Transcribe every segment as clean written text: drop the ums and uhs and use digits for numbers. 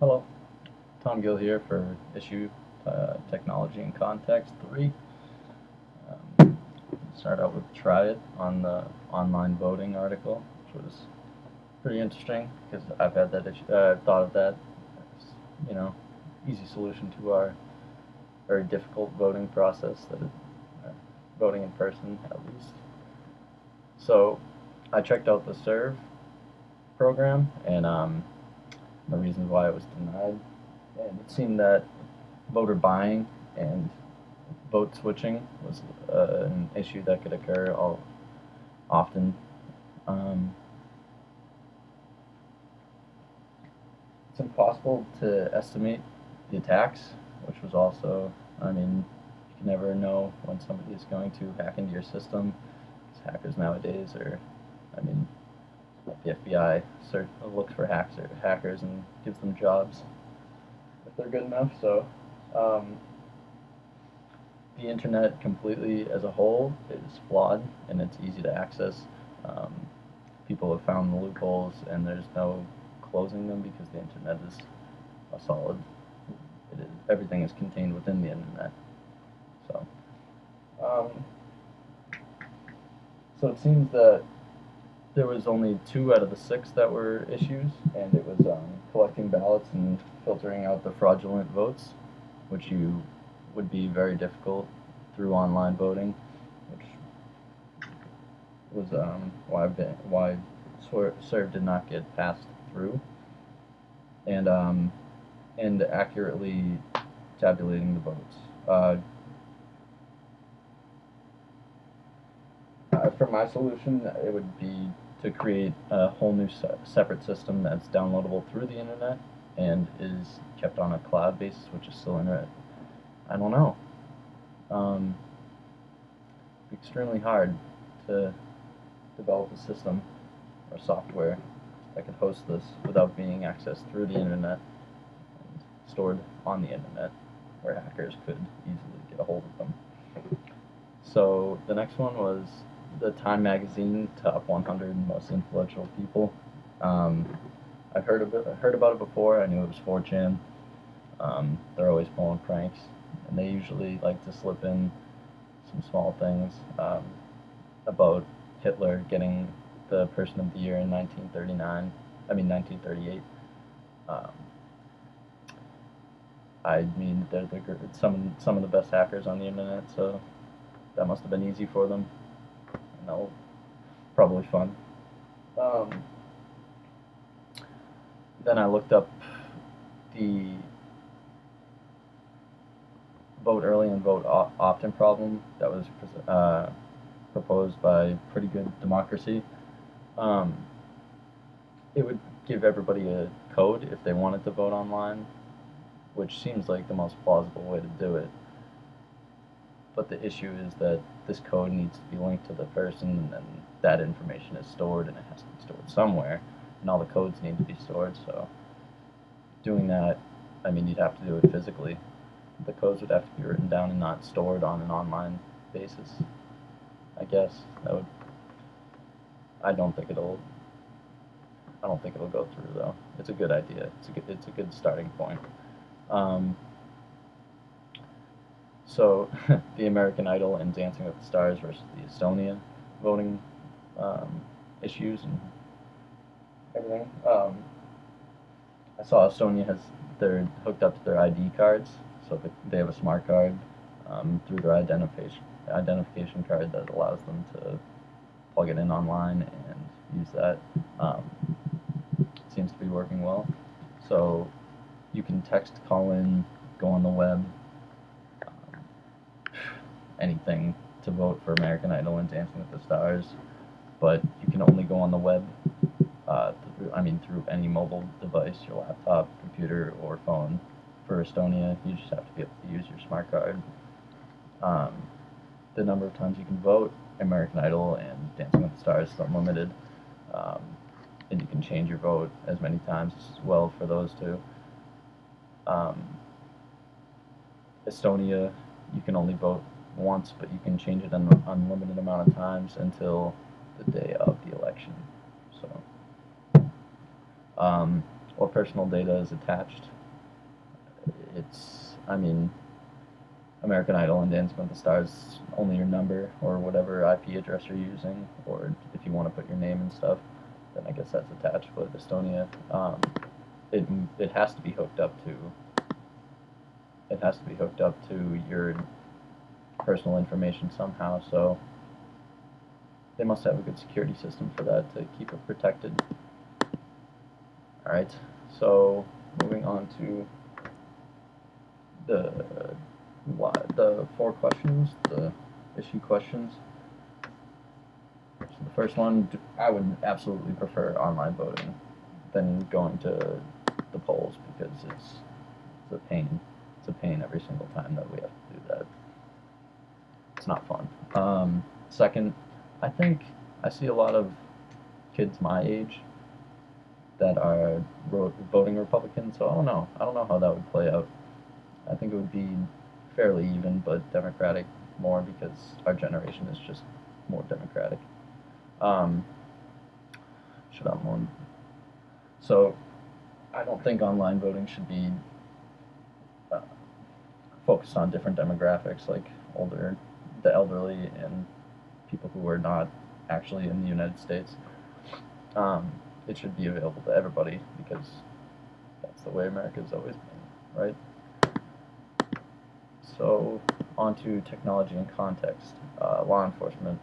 Hello, Tom Gill here for issue Technology and Context 3. Start out with Try It on the online voting article, which was pretty interesting because I've had that issue, thought of that as, easy solution to our very difficult voting process, voting in person at least. So I checked out the Serve program and the reasons why it was denied, and it seemed that voter buying and vote switching was an issue that could occur often. Um, it's impossible to estimate the attacks, which was also, you can never know when somebody is going to hack into your system. Because hackers nowadays are, I mean, the FBI looks for hackers and gives them jobs if they're good enough. So um, the internet completely as a whole is flawed and it's easy to access. Um, People have found the loopholes and there's no closing them because the internet is a solid. Everything is contained within the internet. So, um, so it seems that there was only 2 out of the 6 that were issues, and it was collecting ballots and filtering out the fraudulent votes, which you would be very difficult through online voting, which was why Serve did not get passed through, and accurately tabulating the votes. For my solution, it would be to create a whole new separate system that's downloadable through the internet and is kept on a cloud basis, which is still internet. I don't know. Um, Extremely hard to develop a system or software that could host this without being accessed through the internet and stored on the internet where hackers could easily get a hold of them. So the next one was the Time Magazine Top 100 Most Influential People. Um, I've heard about it before. I knew it was 4chan. They're always pulling pranks, and they usually like to slip in some small things about Hitler getting the Person of the Year in 1939. I mean 1938. Um, they're some of the best hackers on the internet, so that must have been easy for them. And that was probably fun. Um, then I looked up the vote early and vote often problem that was proposed by Pretty Good Democracy. Um, it would give everybody a code if they wanted to vote online, which seems like the most plausible way to do it. But the issue is that this code needs to be linked to the person, and then that information is stored, and it has to be stored somewhere, and all the codes need to be stored. So doing that, you'd have to do it physically. The codes would have to be written down and not stored on an online basis. I guess that would. I don't think it'll. I don't think it'll go through though. It's a good idea. It's a good starting point. Um, so the American Idol and Dancing with the Stars versus the Estonia voting issues and everything. I saw Estonia they're hooked up to their ID cards, so they have a smart card through their identification card that allows them to plug it in online and use that. Seems to be working well. So you can text, call in, go on the web, anything to vote for American Idol and Dancing with the Stars, but you can only go on the web through any mobile device, your laptop, computer, or phone. For Estonia, you just have to be able to use your smart card. The number of times you can vote, American Idol and Dancing with the Stars is unlimited, and you can change your vote as many times as well for those two. Estonia, you can only vote once, but you can change it an unlimited amount of times until the day of the election. So, or personal data is attached, I mean, American Idol and Dancing with the Stars, only your number or whatever IP address you're using, or if you want to put your name and stuff, then I guess that's attached. But Estonia, it has to be hooked up to. It has to be hooked up to your personal information somehow. So they must have a good security system for that to keep it protected. All right. So moving on to the 4 questions, the issue questions. So the first one, I would absolutely prefer online voting than going to the polls, because it's a pain. It's a pain every single time that we have to do that. It's not fun. Second, I think I see a lot of kids my age that are voting Republican, so I don't know. I don't know how that would play out. I think it would be fairly even, but Democratic more, because our generation is just more Democratic. Should have one. So I don't think online voting should be focused on different demographics, like the elderly, and people who are not actually in the United States. It should be available to everybody, because that's the way America's always been, right? So, on to technology and context. Law enforcement.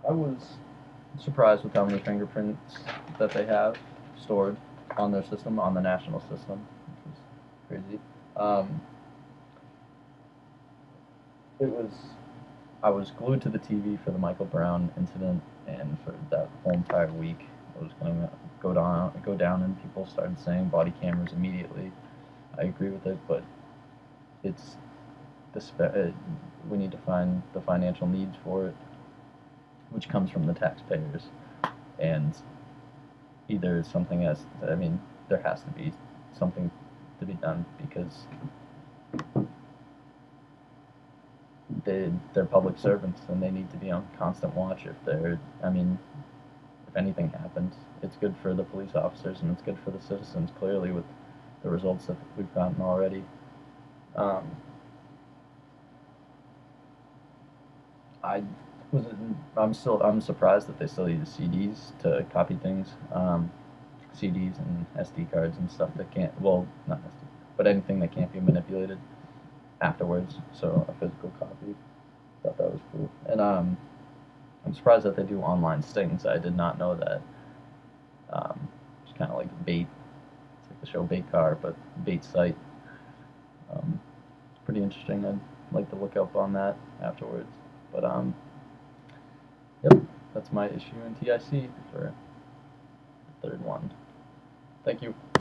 I was surprised with how many fingerprints that they have stored on their system, on the national system, which was crazy. I was glued to the TV for the Michael Brown incident, and for that whole entire week, it was going to go down, and people started saying body cameras immediately. I agree with it, but it's we need to find the financial needs for it, which comes from the taxpayers, and either something there has to be something to be done, because they're public servants, and they need to be on constant watch. If anything happens, it's good for the police officers, and it's good for the citizens, clearly, with the results that we've gotten already. I'm surprised that they still use CDs to copy things, CDs and SD cards and stuff that can't, well, not SD, but anything that can't be manipulated afterwards. So a physical copy. Thought that was cool. And I'm surprised that they do online stings. I did not know that. It's kind of like bait. It's like the show Bait Car, but bait site. It's pretty interesting. I'd like to look up on that afterwards. But yep, that's my issue in TiC for the 3rd one. Thank you.